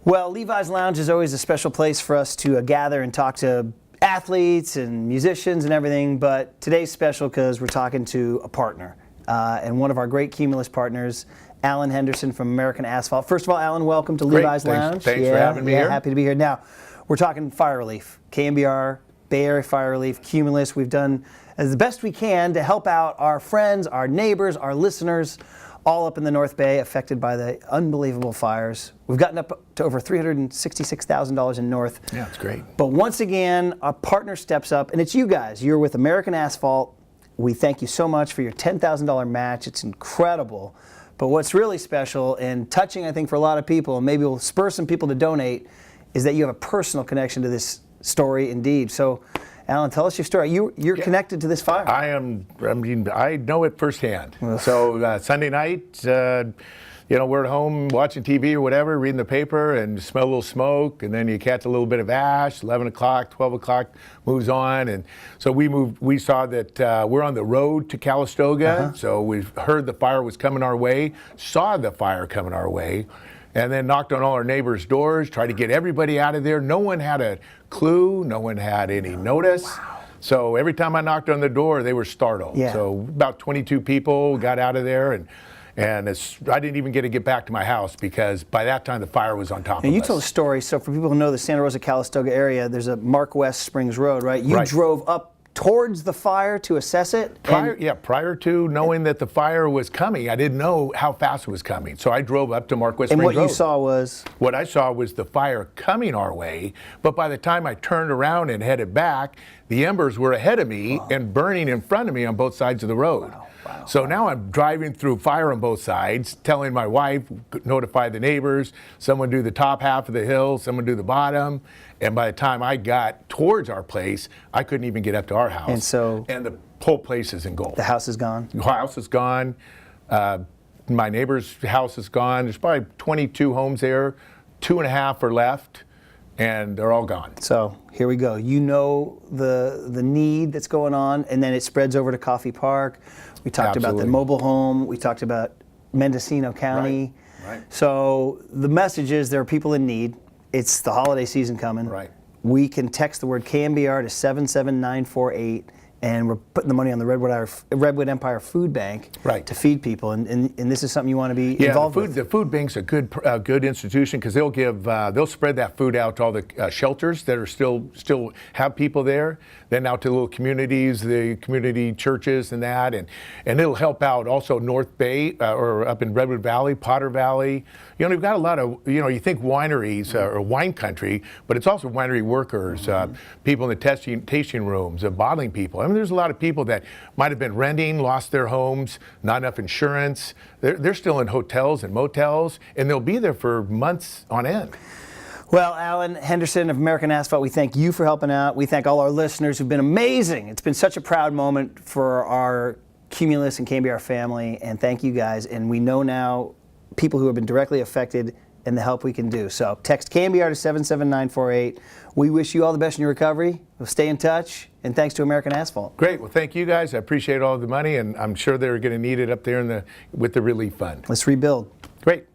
Well, Levi's Lounge is always a special place for us to gather and talk to athletes and musicians and everything, but today's special because we're talking to a partner and one of our great Cumulus partners, Allan Henderson from American Asphalt. First of all, Allan, welcome to Levi's Lounge. Thanks for having me here. Happy to be here. Now, we're talking fire relief, KNBR, Bay Area Fire Relief, Cumulus. We've done as the best we can to help out our friends, our neighbors, our listeners, all up in the North Bay affected by the unbelievable fires. We've gotten up to over $366,000 in North. Yeah, it's great. But once again, our partner steps up, and it's you guys. You're with American Asphalt. We thank you so much for your $10,000 match. It's incredible. But what's really special and touching, I think, for a lot of people, and maybe will spur some people to donate, is that you have a personal connection to this story indeed. So, Allan, tell us your story. You're connected to this fire. I know it firsthand. So Sunday night, we're at home watching TV or whatever, reading the paper, and smell a little smoke, and then you catch a little bit of ash. 11 o'clock, 12 o'clock moves on, and so we moved. We saw that we're on the road to Calistoga, so we heard the fire was coming our way, saw the fire coming our way, and then knocked on all our neighbors' doors, tried to get everybody out of there. No one had a clue. No one had any notice. Wow. So every time I knocked on the door, they were startled. Yeah. So about 22 people got out of there, and I didn't even get to get back to my house because by that time the fire was on top of us. You told a story, so for people who know the Santa Rosa Calistoga area, there's a Mark West Springs Road, right? You drove up towards the fire to assess it? Prior to knowing that the fire was coming, I didn't know how fast it was coming. So I drove up to Mark West Springs Road. And what you saw was? What I saw was the fire coming our way, but by the time I turned around and headed back, the embers were ahead of me and burning in front of me on both sides of the road. Wow. So now I'm driving through fire on both sides, telling my wife, notify the neighbors, someone do the top half of the hill, someone do the bottom. And by the time I got towards our place, I couldn't even get up to our house. And the whole place is engulfed. The house is gone? The house is gone. My neighbor's house is gone. There's probably 22 homes there. 2.5 are left, and they're all gone. So here we go. You know the need that's going on, and then it spreads over to Coffey Park. We talked about the mobile home. We talked about Mendocino County. Right. So the message is there are people in need. It's the holiday season coming. Right. We can text the word KNBR to 77948, and we're putting the money on the Redwood Empire Food Bank to feed people. And this is something you want to be involved with. The food bank's a good institution because they'll spread that food out to all the shelters that are still have people there, then out to little communities, the community churches and that, and it'll help out also North Bay or up in Redwood Valley, Potter Valley. We've got a lot of, you think wineries or wine country, but it's also winery workers, people in the tasting rooms, bottling people. I mean, there's a lot of people that might have been renting, lost their homes, not enough insurance. They're still in hotels and motels, and they'll be there for months on end. Well, Allan Henderson of American Asphalt, we thank you for helping out. We thank all our listeners who've been amazing. It's been such a proud moment for our Cumulus and KNBR family, and thank you guys. And we know now people who have been directly affected and the help we can do. So text KNBR to 77948. We wish you all the best in your recovery. We'll stay in touch, and thanks to American Asphalt. Great. Well, thank you guys. I appreciate all the money, and I'm sure they're going to need it up there with the relief fund. Let's rebuild. Great.